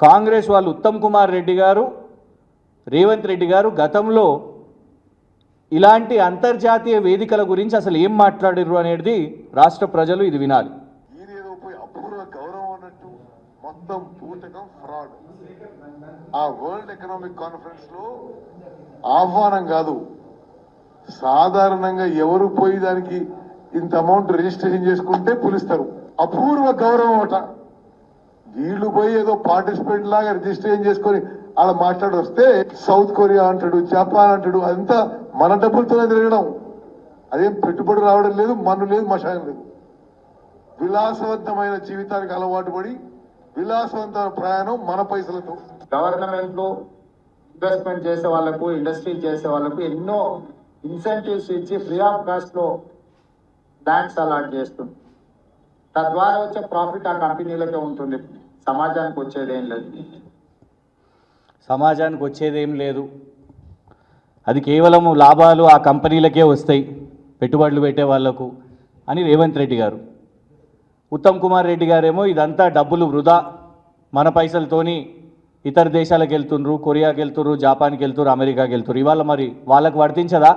కాంగ్రెస్ వాళ్ళు ఉత్తమ్ కుమార్ రెడ్డి గారు, రేవంత్ రెడ్డి గారు గతంలో ఇలాంటి అంతర్జాతీయ వేదికల గురించి అసలు ఏం మాట్లాడారు అనేది రాష్ట్ర ప్రజలు ఇది వినాలి. ఈయనేదో పోయి అపూర్వ గౌరవం అన్నట్టు మొత్తం పూటకం ఫ్రాడ్. ఆ వరల్డ్ ఎకనామిక్ కాన్ఫరెన్స్ లో ఆహ్వానం కాదు, సాధారణంగా ఎవరు పోయి దానికి ఇంత అమౌంట్ రిజిస్ట్రేషన్ చేసుకుంటే పిలుస్తారు. అపూర్వ గౌరవం అట. వీళ్ళు పోయి ఏదో పార్టిసిపెంట్ లాగా రిజిస్ట్రేషన్ చేసుకొని అలా మాట్లాడి వస్తే సౌత్ కొరియా అంటాడు, జపాన్ అంటాడు. అదంతా మన డబ్బులతోనే తిరగడం. అదేం పెట్టుబడి రావడం లేదు, మన్ను లేదు, మషాయం లేదు. విలాసవంతమైన జీవితానికి అలవాటు పడి విలాసవంతమైన ప్రయాణం మన పైసలతో. గవర్నమెంట్ లో ఇన్వెస్ట్మెంట్ చేసే వాళ్ళకు, ఇండస్ట్రీ చేసే వాళ్ళకు ఎన్నో ఇన్సెంటివ్స్ ఇచ్చి ఫ్రీ ఆఫ్ కాస్ట్ లో ల్యాండ్స్ అలాట్ చేస్తుంది. తద్వారా వచ్చే ప్రాఫిట్ ఆ కంపెనీలకే ఉంటుంది, సమాజానికి వచ్చేదేం లేదు. సమాజానికి వచ్చేదేం లేదు, అది కేవలం లాభాలు ఆ కంపెనీలకే వస్తాయి, పెట్టుబడులు పెట్టే వాళ్లకు అని రేవంత్ రెడ్డి గారు. ఉత్తమ్ కుమార్ రెడ్డి గారేమో ఇదంతా డబ్బులు వృధా, మన పైసలతోని ఇతర దేశాలకు వెళ్తుండ్రు, కొరియాకి వెళ్తుర్రు, జపాన్కి వెళ్తుర్రు, అమెరికాకి వెళ్తుర్రు. ఇవాళ మరి వాళ్ళకు వర్తించదా?